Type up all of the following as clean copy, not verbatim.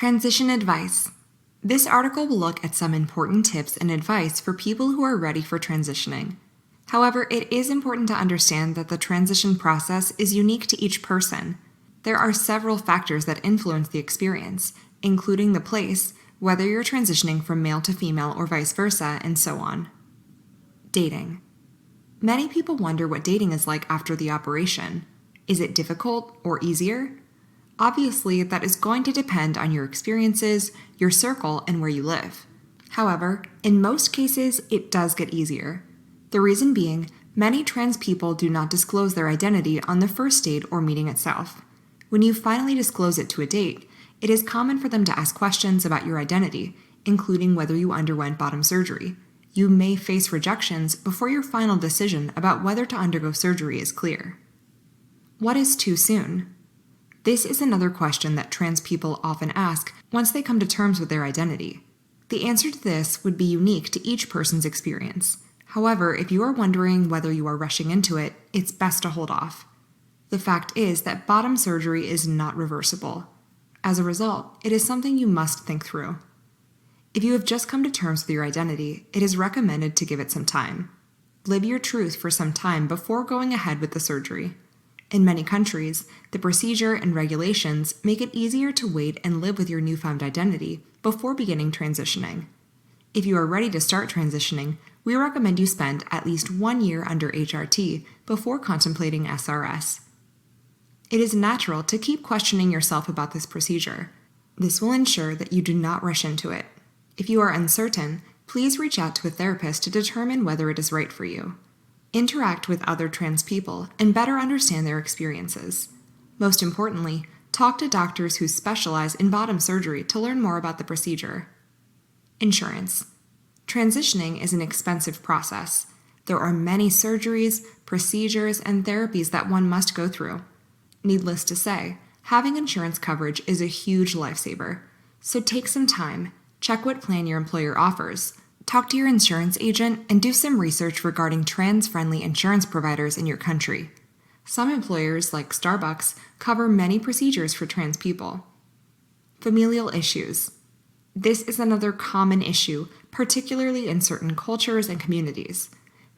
Transition advice. This article will look at some important tips and advice for people who are ready for transitioning. However, it is important to understand that the transition process is unique to each person. There are several factors that influence the experience, including the place, whether you're transitioning from male to female or vice versa, and so on. Dating. Many people wonder what dating is like after the operation. Is it difficult or easier? Obviously, that is going to depend on your experiences, your circle, and where you live. However, in most cases, it does get easier. The reason being, many trans people do not disclose their identity on the first date or meeting itself. When you finally disclose it to a date, it is common for them to ask questions about your identity, including whether you underwent bottom surgery. You may face rejections before your final decision about whether to undergo surgery is clear. What is too soon? This is another question that trans people often ask once they come to terms with their identity. The answer to this would be unique to each person's experience. However, if you are wondering whether you are rushing into it, it's best to hold off. The fact is that bottom surgery is not reversible. As a result, it is something you must think through. If you have just come to terms with your identity, it is recommended to give it some time. Live your truth for some time before going ahead with the surgery. In many countries, the procedure and regulations make it easier to wait and live with your newfound identity before beginning transitioning. If you are ready to start transitioning, we recommend you spend at least 1 year under HRT before contemplating SRS. It is natural to keep questioning yourself about this procedure. This will ensure that you do not rush into it. If you are uncertain, please reach out to a therapist to determine whether it is right for you. Interact with other trans people and better understand their experiences. Most importantly, talk to doctors who specialize in bottom surgery to learn more about the procedure. Insurance. Transitioning is an expensive process. There are many surgeries, procedures, and therapies that one must go through. Needless to say, having insurance coverage is a huge lifesaver. So take some time, check what plan your employer offers, talk to your insurance agent, and do some research regarding trans-friendly insurance providers in your country. Some employers, like Starbucks, cover many procedures for trans people. Familial issues. This is another common issue, particularly in certain cultures and communities.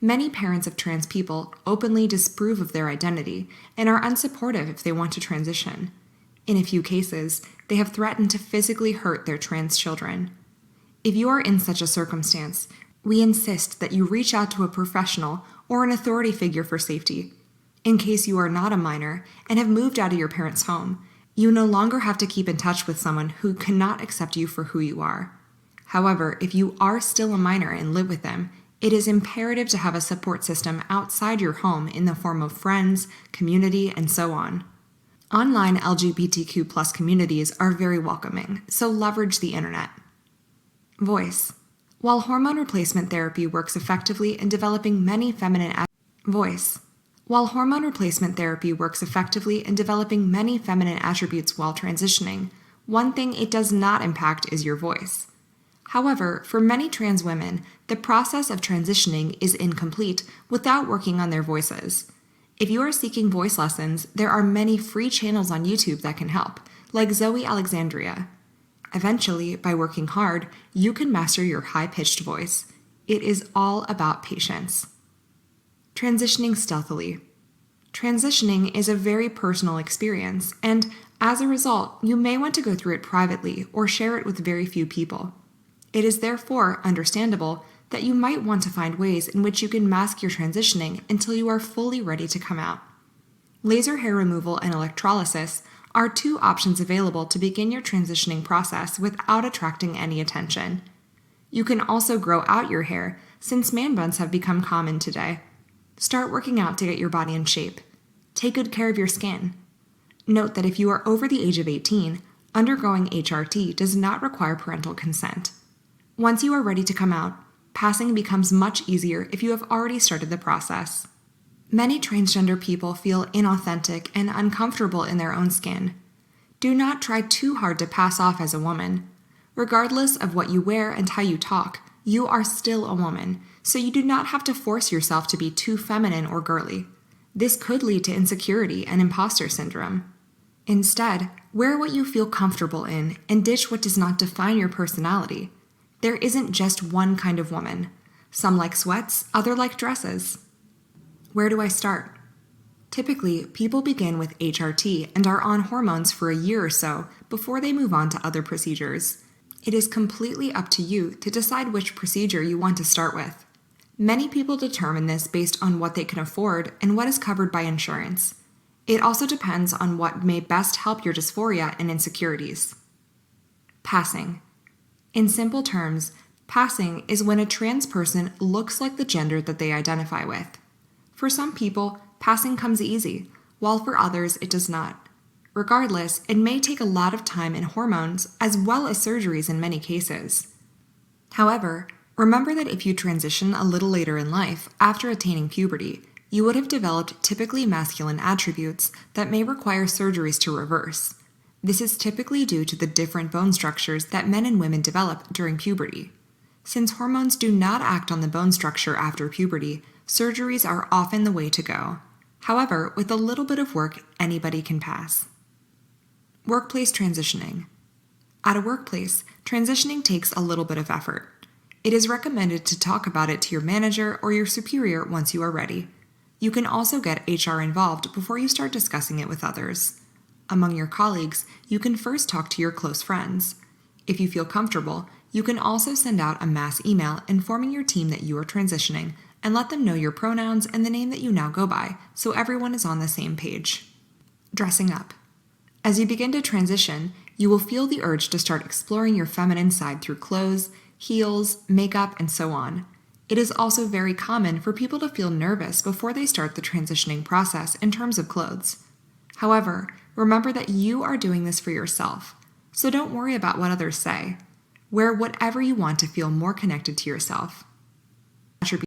Many parents of trans people openly disapprove of their identity and are unsupportive if they want to transition. In a few cases, they have threatened to physically hurt their trans children. If you are in such a circumstance, we insist that you reach out to a professional or an authority figure for safety. In case you are not a minor and have moved out of your parents' home, you no longer have to keep in touch with someone who cannot accept you for who you are. However, if you are still a minor and live with them, it is imperative to have a support system outside your home in the form of friends, community, and so on. Online LGBTQ+ communities are very welcoming, so leverage the internet. Voice. While hormone replacement therapy works effectively in developing many feminine attributes while transitioning, one thing it does not impact is your voice. However, for many trans women, the process of transitioning is incomplete without working on their voices. If you are seeking voice lessons, there are many free channels on YouTube that can help, like Zoe Alexandria. Eventually, by working hard, you can master your high-pitched voice. It is all about patience. Transitioning stealthily. Transitioning is a very personal experience, and as a result, you may want to go through it privately or share it with very few people. It is therefore understandable that you might want to find ways in which you can mask your transitioning until you are fully ready to come out. Laser hair removal and electrolysis are 2 options available to begin your transitioning process without attracting any attention. You can also grow out your hair, since man buns have become common today. Start working out to get your body in shape. Take good care of your skin. Note that if you are over the age of 18, undergoing HRT does not require parental consent. Once you are ready to come out, passing becomes much easier if you have already started the process. Many transgender people feel inauthentic and uncomfortable in their own skin. Do not try too hard to pass off as a woman. Regardless of what you wear and how you talk, you are still a woman, so you do not have to force yourself to be too feminine or girly. This could lead to insecurity and imposter syndrome. Instead, wear what you feel comfortable in and ditch what does not define your personality. There isn't just one kind of woman. Some like sweats, others like dresses. Where do I start? Typically, people begin with HRT and are on hormones for a year or so before they move on to other procedures. It is completely up to you to decide which procedure you want to start with. Many people determine this based on what they can afford and what is covered by insurance. It also depends on what may best help your dysphoria and insecurities. Passing. In simple terms, passing is when a trans person looks like the gender that they identify with. For some people, passing comes easy, while for others it does not. Regardless, it may take a lot of time and hormones, as well as surgeries in many cases. However, remember that if you transition a little later in life, after attaining puberty, you would have developed typically masculine attributes that may require surgeries to reverse. This is typically due to the different bone structures that men and women develop during puberty. Since hormones do not act on the bone structure after puberty, surgeries are often the way to go. However, with a little bit of work, anybody can pass. Workplace transitioning. At a workplace, transitioning takes a little bit of effort. It is recommended to talk about it to your manager or your superior once you are ready. You can also get HR involved before you start discussing it with others. Among your colleagues, you can first talk to your close friends. If you feel comfortable, you can also send out a mass email informing your team that you are transitioning and let them know your pronouns and the name that you now go by, so everyone is on the same page. Dressing up. As you begin to transition, you will feel the urge to start exploring your feminine side through clothes, heels, makeup, and so on. It is also very common for people to feel nervous before they start the transitioning process in terms of clothes. However, remember that you are doing this for yourself, so don't worry about what others say. Wear whatever you want to feel more connected to yourself.